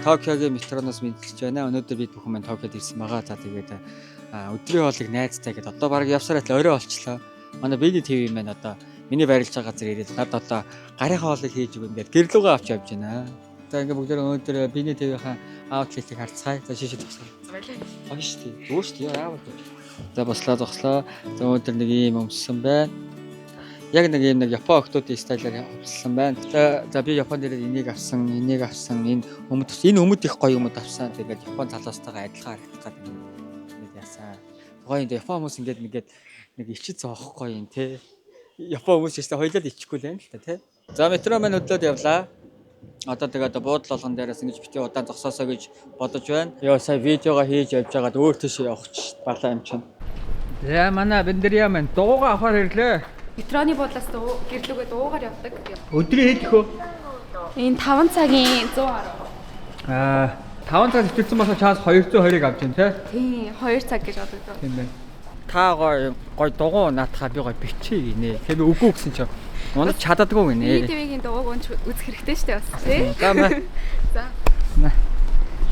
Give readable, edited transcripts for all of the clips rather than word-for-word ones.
Токиогийн метроноос мэдчихэж байна. Өнөөдөр бид бүхэн маань Токиод ирсэн байгаа. За тэгээд өдрийн хоолыг найзтай гэдэг одоо баг явсараа л орой болчлоо. Манай Бини ТV маань одоо миний байрлаж байгаа газар ирээд над одоо гарын хоолыг хийж өгнө гэдэг гэрлүүгээ авч явж байна. За ингээ бүгд өнөөдөр Бини ТV-ийн аутлетийг харцгаая. За шишээ тусгал. Баярлалаа. Гоё шүү дээ. Юу шүү дээ. Яавал. За бослоо. За өнөөдөр нэг ийм өмссөн байна. Яг нэг юм нэг Япон охтуудын стайлаар авсан байна. За би Японд ирээд энийг авсан. Энэ өмд их гоё өмд авсан. Тэгээд Япон залуустайгаа адилхан харагдах гэдэг юм яасан. Гоё энэ Япон хүмүүс ингээд нэг ичиж зоохгүй юм те. Япон хүмүүс ч гэсэн хоёулаа ичихгүй л байна л та те. За метро маань хөдлөөд явлаа. Одоо тэгээд буудлын болгон дээрээс ингэж бити удаан зогсоосоо гэж бодож байна. Яа сая видеого хийж явж байгаад өөр тийш явах ч балаа юм чинь. За манай бэндэрья маань дууга авахар ирлээ. Метроны буудлаас гэрлүүгээ дуугаар явдаг. Өдрийн хэд их вэ? Энэ 5 цагийн 110. 5 цаг хэвчсэн болохоор чаас 220-ыг авч байна те. Тийм 2 цаг гэж боддог. Тийм байна. Та гой дугуй наатахаа би гой бичээ гинэ. Тэгээд үгүй гэсэн чинь унаж чаддаггүй гинэ. ТV-гийн дууг унж үзэх хэрэгтэй шүү дээ бас тий. За мэ. За. На.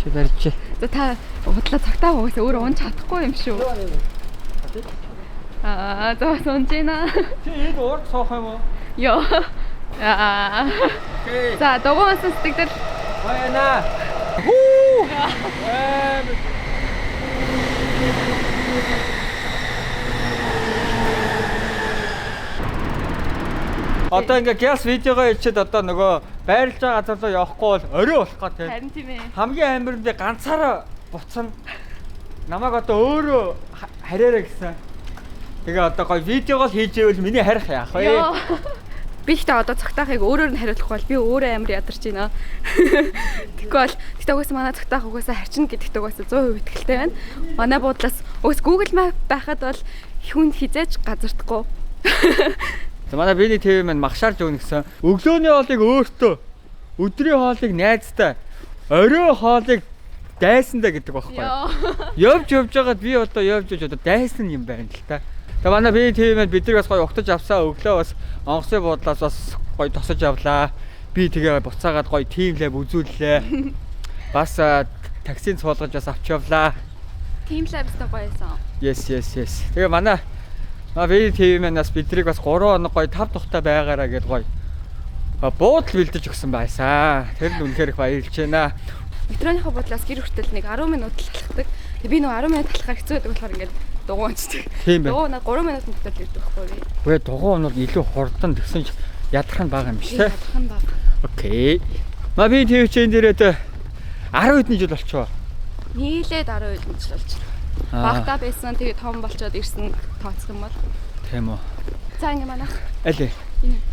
Чи барьчих. За та удлаа цагтаа угаасаа өөрөө унж чадахгүй юм шүү. За сонжина. Чи энэ урд суух юм уу? Йоо. За дугуйнаас сэтгэл байна. Хүү. Одоо ингээ гяс видеого ичээд одоо нөгөө байрлаж байгаа газар руу явахгүй бол орой болох гоо тийм. харин тийм ээ. Хамгийн амир нь би ганцаараа буцсан. Намайг одоо өөрөө хараарай гэсэн. Тэгээ одоо гоё видеого л хийж ивэл миний харих яах вэ? Би ихтэй одоо цагтаахыг өөрөөр нь хариулахгүй бол би өөрөө амар ядарч байна. Тэгвэл угаасаа манай цагтаах угаасаа харчин гэдэгт угаасаа 100% итгэлтэй байна. Манай буудлаас угаас Google Map байхад бол хүнд хизээж газардахгүй. За манай Бини ТV маань магшаарж өгнө гэсэн. Өглөөний хоолыг өөртөө, өдрийн хоолыг найзтай, орой хоолыг дайсандаа гэдэг байхгүй юу? Явж байгаад би одоо одоо дайсан юм байна л та. Тэгээ манай Бини ТV маань биднийг бас гоё угтаж авсаа. Өглөө бас онгоцны буудлаас бас гоё тосож авлаа. Би тэгээ буцаагаад гоё team lab үзүүллээ. Бас таксинд суулгаж бас авч явлаа. Team lab-тай гоёсон. Yes. Тэгээ манай Бини ТV манаас биднийг бас 3 хоног гоё 5 тухтай байгаараа гэж гоё буудал бэлдэж өгсөн байсан. Тэр нь үнэхээр их баярлж байна. Метроныхоо буудлаас гэр хүртэл нэг 10 минут талхдаг. Тэгээ би нэг 10 минут талхахаар хэцүү байдаг болохоор ингээд дугуй унцдаг. Тийм байна. Дугуй 3 минут мөтөл ирдэг байхгүй юу? Үгүй дугуй нь бол илүү хурдан тэгсэн ч ядрах нь бага юм биш үү? Ядрах нь бага. Окей. Бини ТV чин дээрээ 10 хэдэн жил болчихоо. Нийлээд 10 жил болчихлоо. Багтаа байсан тэгээ том болчоод ирсэн тооцох юм бол. Тийм үү. За ингэ манайх. Аль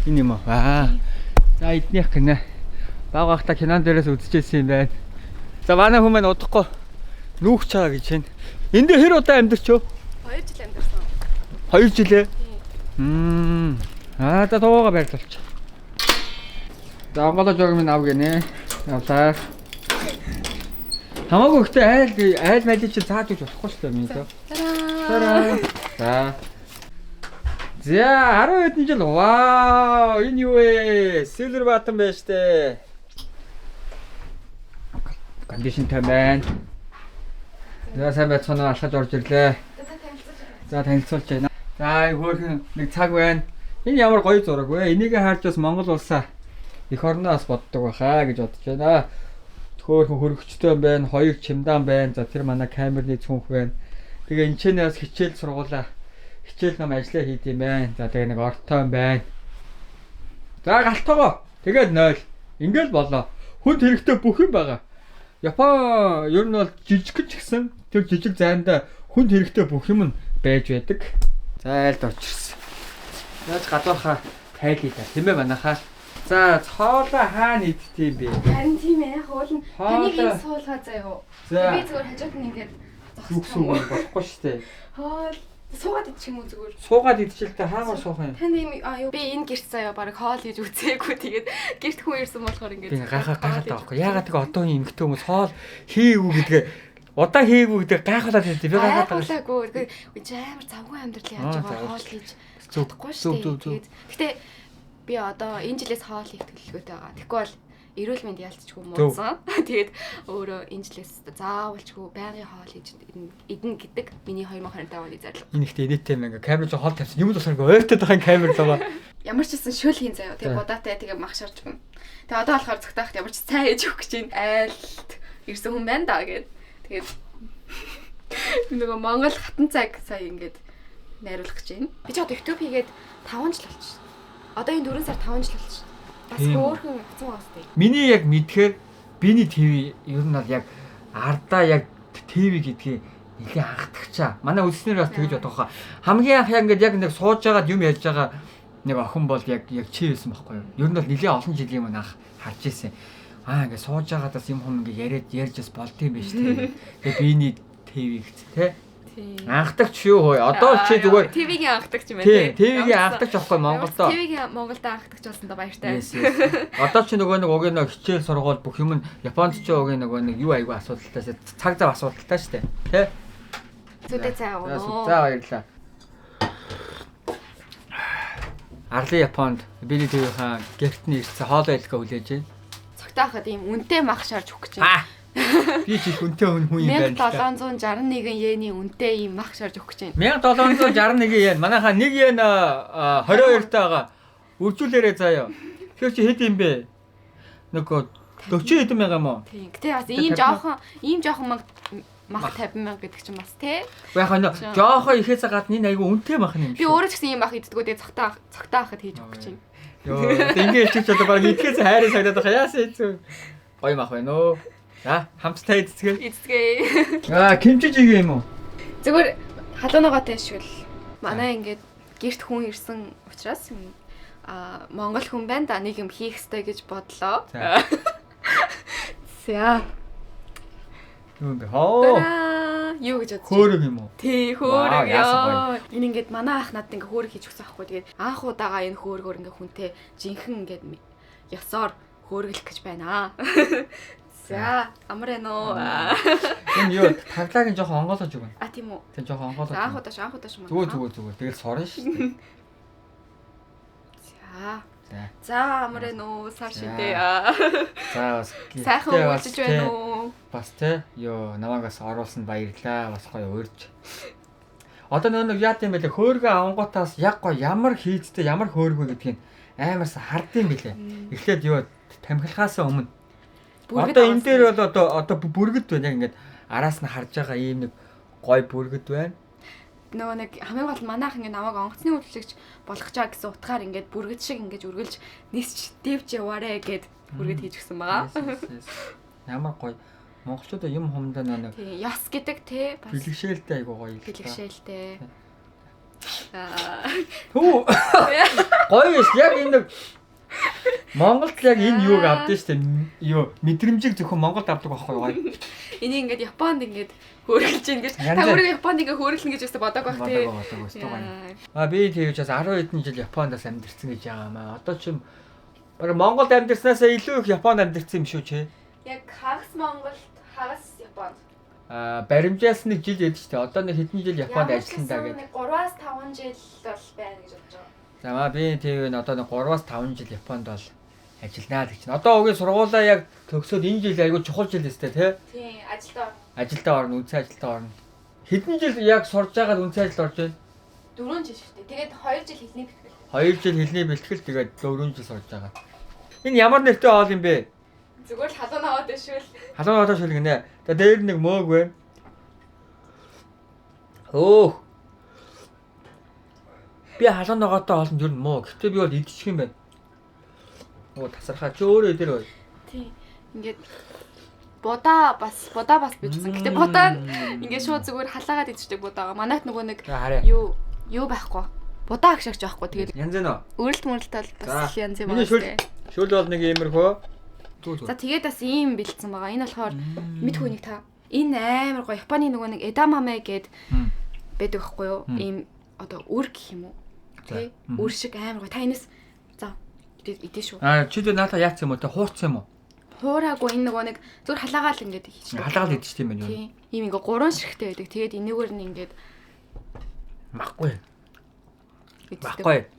энэ юм уу? За эднийх гинэ. Багахта кинон дээрээс үзчихсэн юм байна. За манай хүмүүс маань удахгүй нүүх чагаа гэж байна. Энд дээр хэр удаа амьдарч юу? 2 жил амьдарсан. 2 жилээ? Тийм. За туугаа байрлуулч. За онголоо жог минь ав гинэ. Явлаа. Хамаагүй ихтэй айл майлыг чи зааж өгч болохгүй шүү дээ минь тоо. За. За 10 хэдэн жил. Вау, энэ юу вэ? Silver button байна штэ. Кондишн тэмэн. За сайн байцгаана алхаж орж ирлээ. За танилцуулж байна. За хөөрхөн нэг цаг байна. Энэ ямар гоё зураг вэ? Энийг харж бас Монгол улсаа эх орноос боддог байхаа гэж бодож байна. Хөөрхөн хөргөчтэй байна, 2 чимдан байна. За тэр манай камерны цүнх байна. Тэгээ энэ ч нэс хичээл сургуулаа. Хичээл нам ажиллаа хийд юм байна. За тэгээ нэг ортоо байна. За галтгоо. Тэгээд 0. Ингээл болоо. Хүнд хэрэгтэй бүх юм байгаа. Япон ер нь бол жижиг ч гэсэн тэр жижиг зайндаа хүнд хэрэгтэй бүх юм нь байж байдаг. За айлд очирсан. Яаж гадуурхаа тайлъя та. Тийм ээ манайхаа. За хоолоо хаана идэх юм бэ? Харин тийм ээ. Хоол нь таныг ин суулгаа заяа. Би зүгээр хажууд нь ингээд зогсох болохгүй шүү дээ. Хоол суугаад идчих юм уу зүгээр? Суугаад идчихэлтэй хаагаар суух юм? Танд юм юу би энэ гэрт заяа баг хоол хийж үзээгүй тэгээд гэрт хүн ирсэн болохоор ингээд би гайхаад байхгүй. Яагаад тэгээ одоо юм эмгтэй хүмүүс хоол хийгээгүй гэдгээ удаа хийгээгүй гэдэг гайхуулаад байдаг. Би гайхаад байгаа. Гайхуулаагүй. Тэгээд амар завгүй амьдрал яаж байгаа хоол хийж чадахгүй шүү дээ. Гэтэ би одоо энэ жилээс хоол хийх төлөвлөгөөтэй байгаа. Тэгэхгүй бол эрүүл мэнд ялцчихгүй муудсан. Тэгээд өөрөө энэ жилээс заавалчгүй байнгын хоол идэн гэдэг миний 2025 оны зарлага. Энэ ихтэй инээдтэй юм ингээ камер зөө хоол тавьсан юм л болохоор ойртоод байгаа камер зоо. Ямар ч гэсэн шүл хийн заяа. Тэгээд будаатай тэгээд махшарч гэн. Тэгээд одоо болохоор цагтаахт ямар ч цай ээж өгөх гэж байна. Айлт ирсэн хүн байна да гэд. Тэгээд нөгөө Монгол хатан цаг сая ингээд найруулах гэж байна. Би ч одоо YouTube хийгээд 5 жил болчихсон. Одоо энэ 4 сар 5 жил болчихсон. Бас хөөрхөн хэцүү бастай. Миний яг мэдхээр биний ТV ер нь бол яг ардаа яг ТV гэдгийг нэлээд анхдагчаа. Манай үзснээр бас тэгж бодох хаа. Хамгийн анх яг ингээд яг нэг сууж байгаад юм ярьж байгаа нэг охин бол яг чи байсан байхгүй юу? Ер нь бол нэлээд олон жилийн өмнө анх харж ирсэн. Ингээд сууж байгаадаас юм хүм ингээд ярьж бас болдсон юм байна шүү дээ. Тэгээ биний ТV гэсэн тий. Анхдагч юу хөөе. Одоо чи зүгээр ТV-гийн анхдагч юм байна тий. ТV-гийн анхдагч аахгүй Монголдоо. ТV-гийн Монголд анхдагч болсондоо баяртай. Одоо чи нөгөө нэг уг нэг хичээл сургууль бүх юм Японд ч уг нөгөө нэг юу айгүй асуудалтай цаг зав асуудалтай шүү дээ. Тэ? Зүдэ цаа уу. За баярлаа. Арлын Японд биний ТV-ийн гэртний ирсэн хоол байлгаа хүлээж байна. Цогтаахад ийм үнэтэй мах шарж өгөх гэж байна. Би ч их үнэтэй хүн юм байна. 1761 йений үнэтэй ийм мах шарж өгөх гэж байна. 1761 йен. Манайхаа 1 йен 22 таага үржүүлээрээ заяа. Тэр чи хэд юм бэ? Нөгөө 40 хэдэн мянга юм уу? Тийм. Гэтэ бас ийм жоохон мах 50 мянга гэдэг чинь бас тий. Яг нөө жоохон ихээсээ гадна энэ айгүй үнэтэй мах юм шиг. Би өөрөө ч гэсэн ийм мах иддэггүй тэгээ цогтаахад хийж өгөх гэж байна. Йоо, ингэж ч одоо баг идэхээс хайраа сагдаад байгаа яасан хэцүү. Гоё мах байна өө. За, хамтдаа эцгээ. Кимчиж игээ юм уу? Зүгээр халуунаагатай шүл. Манай ингээд гэрт хүн ирсэн учраас Монгол хүн байна да нэг юм хийх ёстой гэж бодлоо. За. Юу бэ? Хоо. Юу гэж бодож. Хөөрөг юм уу? Тий, хөөрөг ёо. Энэ ингээд манай ах надад ингээд хөөрөг хийж өгсөн аахгүй. Тэгээд анх удаага энэ хөөргөөр ингээд хүнтэй жинхэнэ ингээд ёсоор хөөргөлөх гэж байна. За, амар энэ үү. Энэ юу таглагын жоохон онгоолож өгнө. Тийм үү. Тэг жоохон онгоолож. Анх удаа шүү. Зүгээр. Тэгэл сорно шүү дээ. За, амар энэ үү. Сар шидэ. За, бас сайхан уулзаж байна уу? Бас те ёо намаагаас оруулсанд баярлаа. Бас гоё уурж. Одоо нэг яат юм бэлээ хөөргөө авангуудаас яг гоё ямар хийцтэй ямар хөөргөө гэдгийг амарс хардсан бэлээ. Эхлээд ёо тамхилахаас өмнө одоо энэ дээр бол одоо бүргэд байна яг ингээд араас нь харж байгаа ийм нэг гой бүргэд байна. Нөгөө нэг хамгийн гол манайх ингээд намайг онгоцны хөдөлгөгч болгох чаа гэсэн утгаар ингээд бүргэд шиг ингээд үргэлж нисч дэвч яваарэ гэд бүргэд хийж гисэн байгаа. Ямар гой монголчуудаа юм хумдаа нэг яс гэдэг те бас бэлгшээлтэй айгуу гоё. Бэлгшээлтэй. Түү. Гоё биш яг энэ нэг Монголд яг энэ юуг авдсан шүү дээ. Юу мэдрэмжийг зөвхөн Монголд авдаг байхгүй гоё. Энийг ингээд Японд ингээд хөөргөлж ин гэж та өөрөө Японд ингээд хөөргөлнө гэж өстө бодог байх тий. Би тэгж бас 10 хэдэн жил Япондас амьдэрсэн гэж байгаа юм аа. Одоо ч юм баг Монголд амьдэрснаас илүү их Японд амьдэрсэн юм шүү чи. Яг хагас Монголд, хагас Японд. Баримжаас нэг жил ядчих тий. Одоо нэг хэдэн жил Японд ажиллана даа гэдэг. 3-аас 5 жил бол байна гэж бодож байгаа. За би тийм одоо нэг 3-аас 5 жил Японд бол ажилланаа гэж байна. Одоо угийн сургуулаа яг төгсөөд энэ жил айгүй чухал жил өстэй тий. Тийм, ажилдаа. Ажилдаа орно, үнцэн ажилдаа орно. Хэдэн жил яг сурж байгаад үнцэн ажилд орж байна? 4 жил шүү дээ. Тэгээд 2 жил хэлний бэлтгэл. 2 жил хэлний бэлтгэл тэгээд 4 жил сурж байгаа. Энэ ямар нэртэй хоол юм бэ? Зүгээр л халуун аваад шүүл. Халуун аваад шүүл гинэ. Тэгээд дээр нэг мөөг байна. Өөх. Би халуун ногоотой хоолнд юу мөө. Гэтэ би бол идчих юм байна. Оо тасархаа чи өөрөө дээр бай. Тий. Ингээд будаа бас бичсэн. Гэтэ будаа ингээд шууд зүгээр халаагаад идчихдэг будаа. Манайд нөгөө нэг юу байхгүй. Будаа агшаагч байхгүй. Тэгээд янз нь өөрөлт мөрөлтөл бас янз юм байна. Шүүл бол нэг иймэрхүү. За тэгээд бас ийм бэлдсэн байгаа. Энэ болохоор мэд хүнийг та. Энэ амар гоё Японы нөгөө нэг эдамаме гэд байдаг байхгүй юу? Ийм одоо үр гэх юм уу? Тэ? Үр шиг амар гоё. Та энэс за идэ шүү. Чи дэ наата яац юм уу? Тэ хуурцсан юм уу? Хуураагүй энэ нөгөө нэг зүр халаагаал ингээд хийчихсэн. Халаагаал идэж тийм байна юу? Ийм ингээ 3 ширхтэй байдаг. Тэгээд энэгээр нь ингээд махгүй. Махгүй.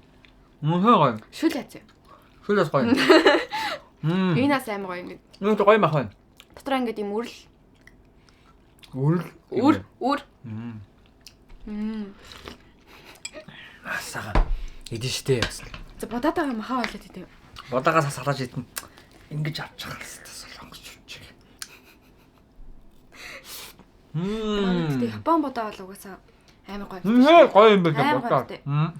Мөнхөө гоё. Шүл яц. Шүл бас гоё. Энэ бас амар гоё ингээд. Нөө гоё мах байна. Дотроо ингээд юм үр. Асаа. Идэн штэ яс. За бодоотойгоо махаа болоод идэв. Бодаагаас салгаж идэн. Ингэж авчих хэрэгтэй солонгос чүчиг. Тэгээд Япон бодоо бол угаасаа амар гоё. Гоё юм байна Амар бодоо. гоё.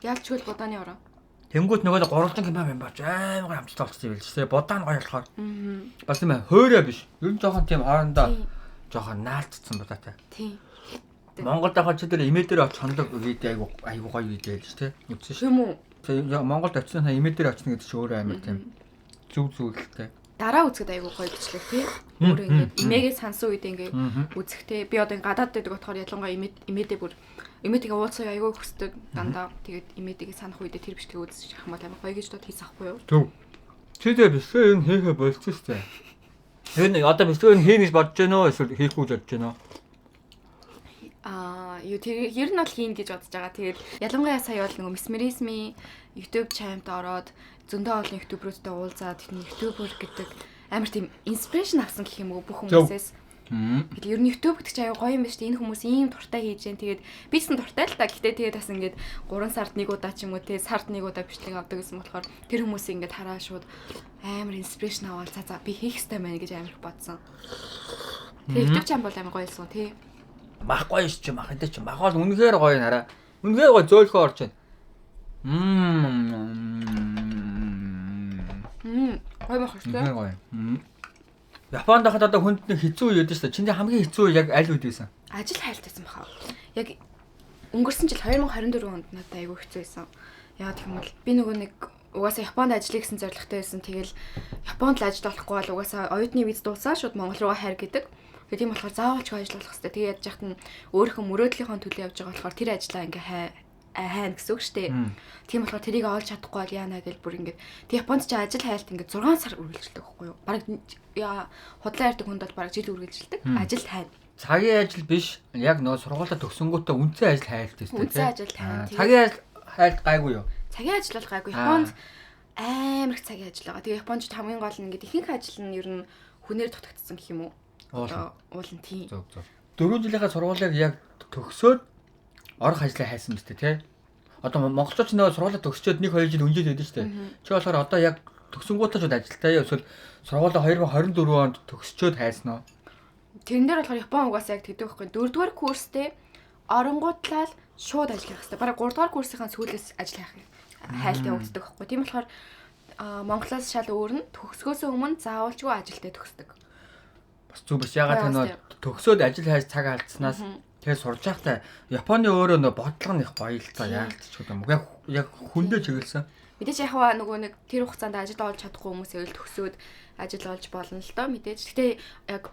Ялч хөл бодооны ороо. Тэнгүүт нөгөө гурвалжин кебаб юм бач амар гоё амттай болчихсон юм билээ. Бодоо нь гоё болохоор. Бас юм хөөрөө биш. Ер нь жоохон тийм хоорондоо жоохон наалтцсан бодоотой. Тийм. Монголд ахад ч дээр имээ дээр очих хондог үедээ айгу гоё үедээ л ч тийм. Явсан шүү. Тийм үү? Тэгээ Монголд очиснаа имээ дээр очно гэдэг чинь өөрөө амар тийм зүг зүйлтэй. Дараа үзэхэд айгуу гоё бичлэг тий. Өөрөө ингээд имээгээ сансан үед ингээд үзэхтэй. Би одоо гадаад байдаг болохоор ялангуяа имээдээ бүр имээдээ уулзах айгуу хүсдэг дандаа. Тэгээд имээдээ санах үедээ тэр бичлэгийг үзэж явах юм бол амар гоё гэж бодож хийсэн ахгүй юу? Төв. Чи тэгээ бисгээ энэ хийхэ болчихсон шүү дээ. Энэ одоо бисгээ энэ хийнэ гэж бодож байна уу эсвэл хийхгүй гэж бодож байна уу? Юу тэр ер нь бол хийн гэж бодож байгаа. Тэгээд ялангуяа сая бол нөгөө месмеризмын YouTube channel-д ороод зөндөө олон ютуберуудтай уулзаад тэр ютубер гэдэг амар тийм инспирэшн авсан гэх юм уу бүх хүмүүсээс. Тэгээд ер нь YouTube гэдэг чинь аюу гоё юм байна шүү дээ. Энэ хүмүүс ийм туртай хийж जैन. Тэгээд би ч гэсэн туртай л та. Гэтэ тэгээд бас ингээд 3 сард нэг удаа ч юм уу те сард нэг удаа бичлэг авдаг гэсэн болохоор тэр хүмүүсийг ингээд хараа шууд амар инспирэшн аваад за би хийх хэрэгтэй байна гэж амар их бодсон. Тэгээд YouTube channel бол амар гоё болсон тий. Мах гоё ш чи мах энэ чи мах бол үнэхээр гоё нараа. Үнэхээр гоё зөөлхөө орж байна. Гоё мах шүү дээ. Гоё. Японд хахад одоо хүнд нэг хэцүү үе ядсан шүү дээ. Чиний хамгийн хэцүү үе яг аль үед байсан? Ажил хайлтсан баха. Яг өнгөрсөн жил 2024 онд надад айгүй хэцүү байсан. Яагаад гэх юм бол би нөгөө нэг угаасаа Японд ажиллая гэсэн зорилготой байсан. Тэгэл Японд л ажил олохгүй бол угаасаа оюутны виз дуусаа шууд Монгол руугаа хайр гэдэг. Тийм болохоор заавал ч ажил болох хэрэгтэй. Тэгээ яаж яхад нь өөрийнхөө мөрөөдлийнхөө төлөө явж байгаа болохоор тэр ажлаа ингээ хайна гэсэн үг шүү дээ. Тийм болохоор тэрийг олж чадахгүй бол яана гэж бүр ингээ тэг Японд ч ажил хайлт ингээ 6 сар үргэлжилдэг байхгүй юу? Бараг худлаа ярьдаг хүнд бол бараг жил үргэлжилдэг. Ажил хайна. Цагийн ажил биш. Яг нөө сургуулаа төгсөнгүүтээ үнцэн ажил хайлт гэсэн тийм. Үнцэн ажил хайна. Цагийн хайлт гайгүй юу? Цагийн ажил бол гайгүй. Японд амар их цагийн ажил байгаа. Тэгээ Япончууд хамгийн гол нь ингээ ихэнх ажил нь ер нь хүнээр дутагдсан гэх юм уу? Уулын тийм. 4 жилийнхаа сургуулийг яг төгсөөд орох ажлаа хайсан мэт тий. Одоо монголчууд ч нөгөө сургуулаа төгсчөөд 1-2 жил үнжээд байдаг шүү дээ. Чи болохоор одоо яг төгсөнгүүтээ ч ажилтаа эсвэл сургуулаа 2024 онд төгсчөөд хайсан уу? Тэрэн дээр болохоор Япон угаасаа яг тэгдэг байхгүй. 4-р курстэй оронгуудлал шууд ажил хийх хэрэгтэй. Бараг 3-р курсынхаа сүүлээс ажил хийх хайлт явагддаг байхгүй. Тийм болохоор Монголоос шал өөр нь төгсгөөсөө өмнө заавалчгүй ажилтаа төгсдөг. Бас зүг биш ягаад танаа төгсөөд ажил хайж цаг алдснаас тэгээ сурж байхдаа Японы өөрөө нөө бодлого нь их баялцаа яалтчих юм. Яг хүндээ чиглэсэн. Мэдээж яг нөгөө нэг тэр хугацаанд ажил олж чадахгүй хүмүүсээ л төгсөөд ажил олж болно л доо мэдээж. Гэтэ яг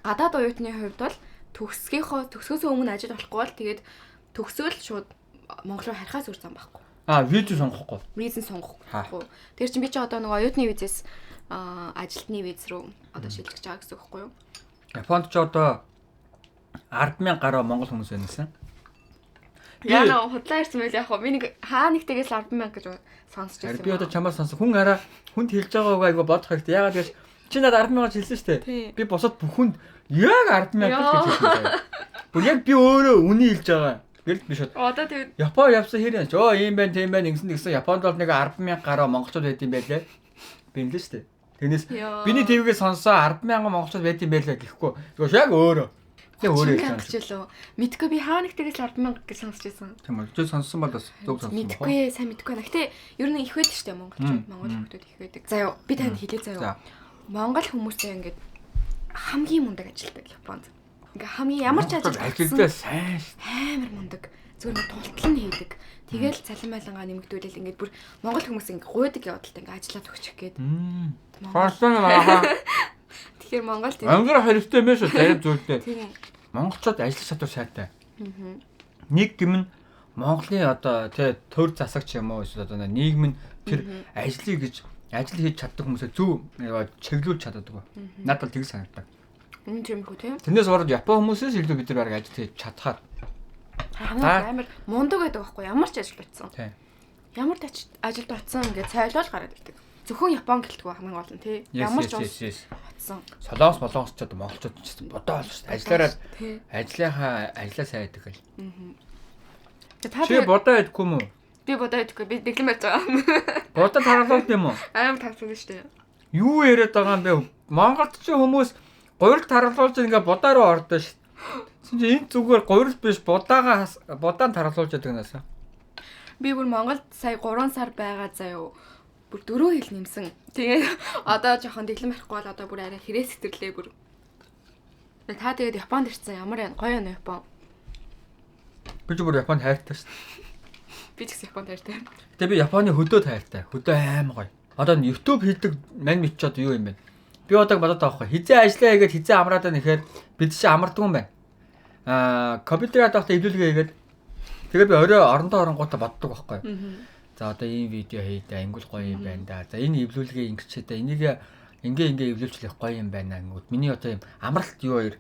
гадаад оюутны хувьд бол төгсгөөсөө өмнө ажил олохгүй бол тэгээд төгсөөл шууд Монгол руу харихаас үр зам байхгүй. Виз сонгохгүй. Виз сонгохгүй. Тэр чинь би чи одоо нөгөө оюутны визээс ажилтны виз рүү одоо шилжиж байгаа гэсэн үг байхгүй юу? Японд ч одоо 10,000 гаруй монгол хүмүүс байна. Яна худлаа ирсэн байл яг хоо би нэг хаа нэгтээс 10,000 гэж сонсч байсан. Би одоо чамаас сонсон хүн хараа хүнд хэлж байгаагаа айгу бодох хэрэгтэй. Ягаад гэж чи надад 10,000 хэлсэн шүү дээ. Би босоод бүх хүнд яг 10,000 гэж хэлсэн. Бүр яг би өөрөө үнийг хэлж байгаа. Гэл би шууд. Одоо тэгээд Япон явсан хэрэг. Ийм байна, тийм байна гэсэн Японд бол нэг 10,000 гаруй монголчууд байд юм байлээ. Бинлээ шүү дээ. Тэгнээс биний твгээ сонсоо 10,000 монголчууд байд юм байлаа гэхгүй. Тэгвэл яг өөрөө. Тэг өөрөө хэлсэн. Мэдгүй би хаа нэгтээс 10,000 гэж сонсч байсан. Тийм үү. Чи сонссон бол бас зөв сонссон байна. Мэдгүй сайн мэдгүй байна. Гэтэ ер нь их байдаг шүү дээ монголчууд. Монгол хүмүүс их байдаг. За ёо би танд хэлээ заяа. Монгол хүмүүсээ ингээд хамгийн мундаг ажилдаг Японд. Ингээ хамгийн ямар ч ажилдаа сайн амар мундаг. Зүгээр нэг тултал нь хийдэг. Тэгэл цалин байлангаа нэмэгдүүлэл ингээд бүр монгол хүмүүс ингээ гуйдаг явдалтай ингээ ажиллаад өгчих гээд. Фарсан аа. Тэгэхээр Монголд ангар хэрэгтэй юм шүү зарим зүйлдээ. Монголчууд ажиллах чадвар сайтай. Нэг юм нь Монголын одоо тэ төр засагч юм уу эсвэл одоо нийгэм нь тэр ажил хийж чаддаг хүмүүсээ зөв чиглүүлж чаддаг. Надад бол тэг санагдав. Тийм үү тийм. Тэрнээс ороод Япон хүмүүсээс илүү бид нар ажил хийж чадхаар амар мундаг байдаг байхгүй ямар ч ажил бичсэн. Тийм. Ямар ч ажилд утсан ингээд цайлуул гараад ирдэг. Зөвхөн Япон гэлтгүй хамгийн гол нь тий. Ямар ч утсан. Солонгос ч одоо монголчууд ч бодоо болж шүү дээ. Ажиллаараа ажлаа сайн байдаг гэл. Чи бодоо ядгүй юм уу? Би бодоо ядгүй. Би дэглэм байж байгаа. Бодоо тараалуулд юм уу? Аим тавсан шүү дээ. Юу яриад байгаа юм бэ? Монголд ч хүмүүс гурил тараалуулж ингээ бодоо руу ордоо шүү. Чи энэ зүгээр гурил биш будаан тараалуулж яадаг наасаа. Би бүр Монголд сая 3 сар байгаа заяо. Бүр 4 хил нэмсэн. Тэгээд одоо жоохон дэглэм барихгүй бол одоо бүр арай хэрэг сэтэрлээ бүр. Та тэгээд Японд ирсэн ямар гоё юм Япон. Би ч бүр Японд хайртай шүү. Би ч гэсэн Японд хайртай. Тэгээ би Японы хөдөө хайртай. Хөдөө аим гоё. Одоо YouTube хийдэг мань мичод юу юм бэ? Би одоо бодоод байгаа байхгүй. Хизээ ажиллаа хийгээд хизээ амраад байна гэхээр бид чи амардаг юм байна. Компьютераа давтаа илүүлгээ хийгээд тэгээ би орой орондоо оронгуудаа боддог байхгүй. За одоо ийм видео хийдэ ангил гоё юм байна да. За энэ эвлүүлгээ ингэчээ да. Энийг ингээ эвлүүлчлэх гоё юм байна гингүүд. Миний одоо юм амралт юу хоёр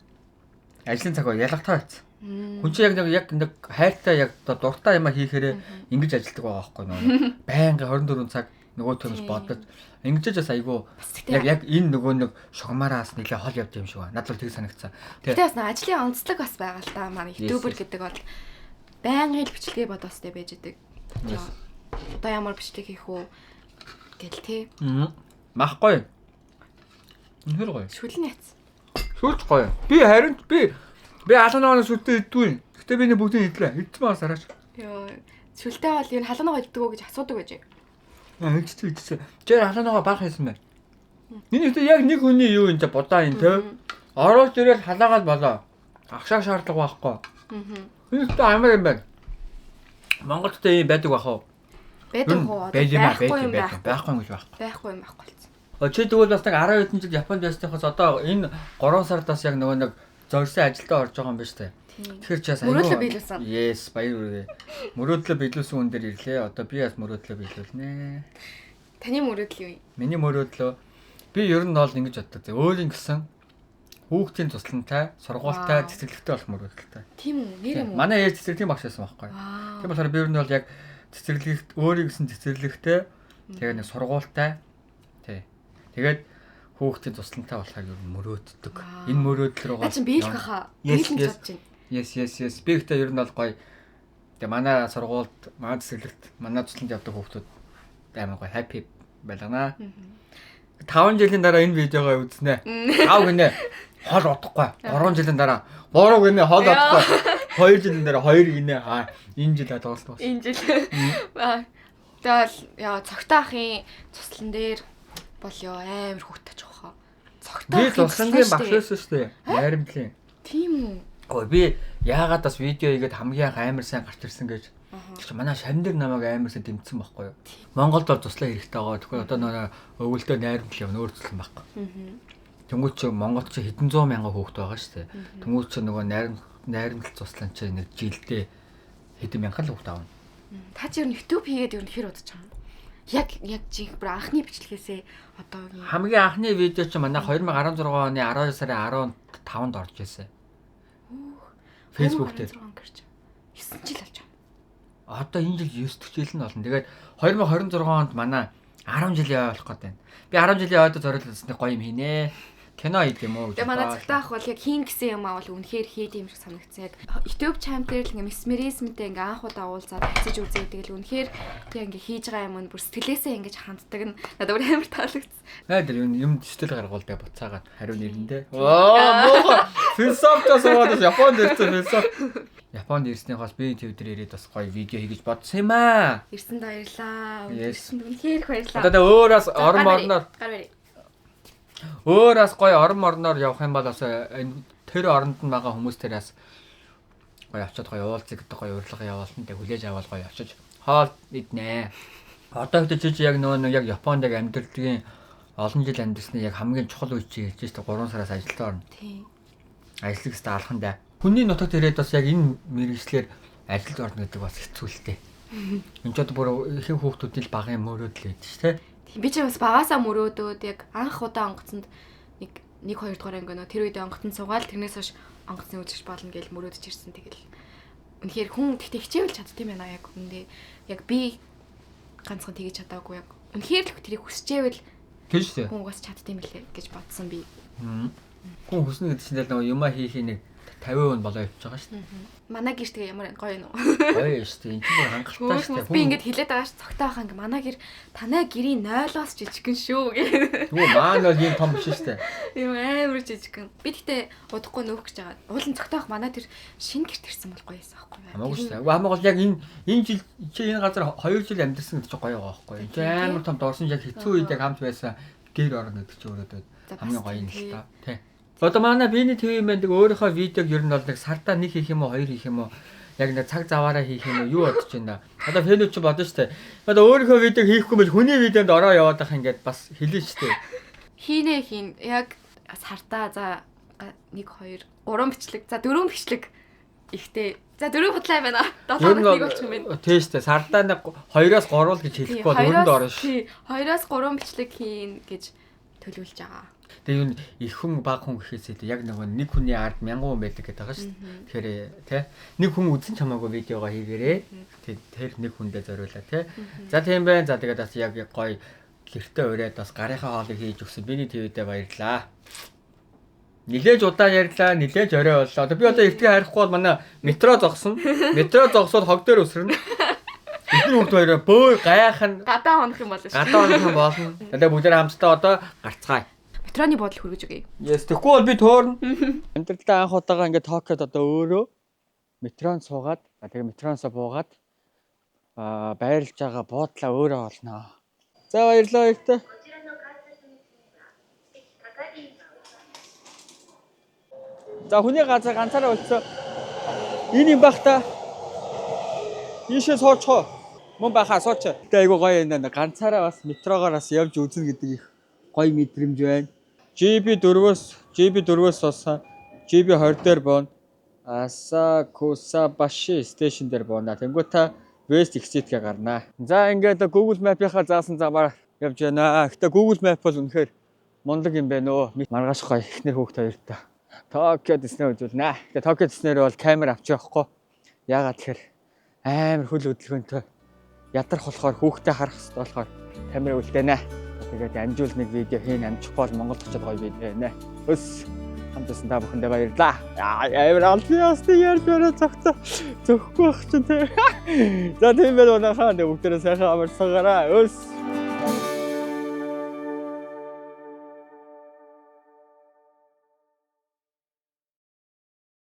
ажлын цаг ялгатаа байсан. Хүн чи яг нэг хайртай яг дуртай юм хийхээрээ ингэж ажилтдаг байгаа байхгүй нөө. Байнга 24 цаг нөгөө төмс бодож ингэж бас айгу яг энэ нөгөө нэг шугамараас нэлээ хол явд юм шиг байна. Надад л тэг санагцсан. Тэгээс нэг ажлын онцлог бас байгаа л та манай ютубер гэдэг бол байнгын бичлэгээ бодоостой байж идэг. Одоо ямар бичлэг хийх үү гэл тээ. Махгүй. Үнэхээр гоё. Шүлэн яц. Шүлж гоё. Би харин би алуунааны сүлдээ иддгүй. Гэтэ би нэг бүгдийг идлээ. Идсэн бас араач. Йоо. Сүлдээ бол юу халуунагаа иддэг үү гэж асуудаг байж. Идсэн. Жээр халуунагаа баг хийсэн байна. Энэ ихтэй яг нэг хүний юу энэ бодоо юм те. Оруулж ирэл халаагаад болоо. Агшаа шаардлага байхгүй. Энэ ихтэй амар юм байна. Монголд тэ юм байдаг бах уу? Байдаг уу? Байхгүй юм гэж байхгүй. Байхгүй юм байхгүй болсон. Чи тэгвэл бас нэг 10 хэдэн жил Японд байснаас одоо энэ 3 сард бас яг нөгөө нэг зорьсон ажилдаа орж байгаа юм байна шүү дээ. Тэгэхээр чи бас мөрөөдлөө биелүүлсэн. Yes, баяр хүргээ. Мөрөөдлөө биелүүлсэн хүн дээр ирлээ. Одоо би бас мөрөөдлөө биелүүлнэ. Таны мөрөөдөл юу юм? Миний мөрөөдлөө би ер нь бол ингэж боддог. Өөрийн гэсэн хүүхдийн туслантай, сургуультай, цэцэрлэгтэй болох мөрөөдөлтэй. Тийм үү? Нэр юм уу? Манай ээж цэцэрлэгийн багш байсан байхгүй. Тийм болохоор би ер нь бол яг цэцэрлэгт өөрийн гэсэн цэцэрлэгтэй тэгээ нэг сургуультай тий. Тэгээд хүүхдийн туслантай болохоор ер нь мөрөөддөг. Энэ мөрөөдөл рүү гоо. Ачаа биелэх хаа. Биелэн бодож байна. Yes. Би ихтэй ер нь бол гоё. Тэгээ манай сургуульд, манай цэцэрлэгт, манай тусланд явдаг хүүхдүүд амар гоё happy байлгана. 5 жилийн дараа энэ видеогоо үзнэ. 5 гинэ. Хол удахгүй. 3 жилийн дараа 3 гинэ хол удахгүй. 2 жилийн дараа 2 гинэ. Энэ жил дуусна. Энэ жил. Тэгэл яа цогтой ахын туслан дээр бол ёо амар хүүхд тач واخа. Цогтой ахын туслангийн багш байсан шүү дээ. Найрамдлын. Тийм үү. Ой би яагаад бас видео хийгээд хамгийн амар сайн гарч ирсэн гэж. Чи манай шавн дээр намайг амар сайн дэмжсэн байхгүй юу? Монголд бол туслаа хэрэгтэй байгаа. Тэгэхээр одоо нөгөө өвөлдөө найрамдал явна өөр туслан байхгүй. Тэнгүүт чи Монголд чи хэдэн зуун мянган хүүхэд байгаа шүү дээ. Тэнгүүт чи нөгөө найрамдал туслан чи нэг жилдээ хэдэн мянган хүүхэд аавна. Та чи ер нь YouTube хийгээд ер нь хэр удаж байгаа юм? Яг жинх бүр анхны бичлэгээсээ одоогийн хамгийн анхны видео чи манай 2016 оны 12 сарын 15-нд орж ирсэн. Facebook дээр 9 жил болж байгаа. Одоо энэ жил 9 дэх жил нь болно. Тэгээд 2026 онд манай 10 жилийн болох гэдэг байна. Би 10 жилийн ойдод зориулсан гоё юм хийнэ. Кино хийх юм уу гэж. Тэгээ манай цагтаа ах бол яг хийн гэсэн юм аа бол үнэхээр хийд юм шиг санагдсан. Яг YouTube channel дээр л ингээ месмеризмтэй ингээ анх удаа уулзаад хациж үзээ. Тэгэл үнэхээр яг ингээ хийж байгаа юм нь бүр сэтгэлээсээ ингэж ханддаг нь надад бүр амар таалагдсан. Найдэр юм сэтгэл гаргуулдаг буцаагаад хариу нэрэндээ. Оо философтос аваад Японд ирсэн философи. Японд ирснийхоос би төв дээр ирээд бас гоё видео хийгэж бодсон юм аа. Ирсэн баярлаа. Ирсэн үнэхээр их баярлаа. Одоо өөрөөс орон орноор өөрөөс гоё орон орноор явах юм бол бас тэр оронд нь байгаа хүмүүс тэрээс гоё очиод гоё уулзах гэдэг гоё урилга явуулсан. Тэг хүлээж аваад гоё очиж хоол иднэ. Одоо хэд чи яг нөгөө яг Японд яг амьдралын олон жил амьдсны яг хамгийн чухал үе чи хэлж шүү дээ 3 сараас ажилдаа орно. Тийм. Ажлыг өстө алхандаа. Хүний нутагт ирээд бас яг энэ мэргэжлэр ажилд орно гэдэг бас хэцүүлтэй. Энд ч одоо бүр ихэнх хүүхдүүд л багын мөрөөдөл өгдөө шүү дээ. Би ч бас багасаа мөрөөдөөд яг анх удаа онгоцонд нэг 2 дугаар анги нөө тэр үед онгоцонд суугаад тэрнээс хойш онгоцны үзэж болно гэж мөрөөдөж ирсэн. Тэгэл үнэхээр хүн тэгтээ хичээвэл чаддсан юм байна яг үндэ. Яг би ганцхан тэгэж чадаагүй яг. Үнэхээр л тэрийг хүсчээвэл Тийм шүү дээ. хүн угаас чаддсан мөлий гэж бодсон би. Хүн хүснэ гэдэг чинь нөгөө юмаа хийхийг нэг 50% болоо явж байгаа шүү дээ. Манай гэр тэгээ ямар гоё нөө. Гоё шүү дээ. Энэ чинь хангалттай шүү дээ. Би ингэж хэлээд байгаа ш цогтой байхаа ингээ манай гэр танай гэрийн 0-оос жижигхэн шүү гэ. Тэгвэл маань бол ийм том биш шүү дээ. Юм амар жижигхэн. Би тэгтээ удахгүй нөөх гэж байгаа. Уулын цогтой байх манай тэр шинэ гэрт ирсэн бол гоё байсан аахгүй юу? Хамаагүй шүү дээ. Хамаагүй яг энэ жил чи энэ газар 2 жил амьдэрсэн гэдэг чинь гоё байгаа байхгүй юу? Чи амар том дорсон яг хэцүү үед яг хамт байсан гэр орно гэдэг чинь өөрөө хамгийн гоё юм л та. Тий. Одоо манай биний ТV мэндэг өөрийнхөө видеог ер нь бол нэг сартаа нэг хийх юм уу, 2 хийх юм уу? Яг нэг цаг заваараа хийх юм уу? Юу бодож байна? Одоо фэнүүд ч бодно шүү дээ. Одоо өөрийнхөө видеог хийхгүй бол хүний видеонд ороо яваад байх ингээд бас хэлэн шүү дээ. хийн. Яг сартаа за 1 2 3 бичлэг. За 4 бичлэг ихтэй. За 4 худлаа байна. 7 хоног нэг болчих юм байна. Тийм шүү дээ. Сартаа нэг 2-оос 3 л гэж хэлэхгүй бол өрөнд орно шүү. 2-оос 3 бичлэг хийн гэж төлөвлөж байгаа. Тэгээ юу их хүн баг хүн гэхээсээ яг нэг хүний ард 1000 хүн байдаг гэдэг байгаа шүү дээ. Тэгэхээр тий нэг хүн үзэн чамаагүй видеогоо хийгээрээ тэр нэг хүндээ зориулаа тий. За тийм байна. За тэгээд бас яг гоё гэртээ ураад бас гарынхаа хоолыг хийж өгсөн биний ТV-дээ баярлаа. Нилээж удаан ярьлаа, нилээж орой боллоо. Одоо би одоо эртгээ харихгүй бол манай метро зогсон. Метро зогсоод хог дээр өсрөн. Бидний хүүхд хоёроо бөө гайхан Гадаа хонох юм болно шүү. гадаа онох болно. Тэгээд бүгд хамтдаа одоо гарцгаая. Метроны бодол хүргэж өгье. Yes, тэгэхгүй бол би туурна. Амьдралдаа анх удаага ингээд Токиод одоо өөрөө метронд суугаад, тэгээ метроноосоо буугаад байрлаж байгаа буудлаа өөрөө олноо. За баярлалаа ихтэй. За хүний газар ганцаараа болцоо. Энэ юм бах та. Ийшээ суучихоо. Мөн баха сууч. Тэгээ айгу гоё энэ ганцаараа бас метрогоор бас явж үзнэ гэдэг их гоё мэдрэмж байна. GB4-өөс бас GB20 дээр боон Асакусабаши стейшн дээр боона. Тэнгүү та West Exit-гээ гарнаа. За ингээд Google Map-ийнхаа заасан замаар явж байна. Гэтэ Google Map бол үнэхээр мундаг юм байна өө. Маргааш гоё ихнэр хүүхд хоёртой. Токио Дисней үзүүлнэ. Тэгээ Токио Диснейр бол камер авчих واخхой. Яагаад тэгэхээр амар хөл хөдөлгөөнтэй ядарх болохоор хүүхдээ харах хэрэгтэй болохоор камер үлдээнэ. Тэгээд амжуул нэг видео хийн амжихгүй бол Монгол очиод гоё видео нэ. Өс хамтсан та бүхэндээ баярлаа. Амар албиасны ярьж байна зөхгүй байх чинь тий. За тийм байл унахаа бүгдээрээ сайхан амарсагаараа. Өс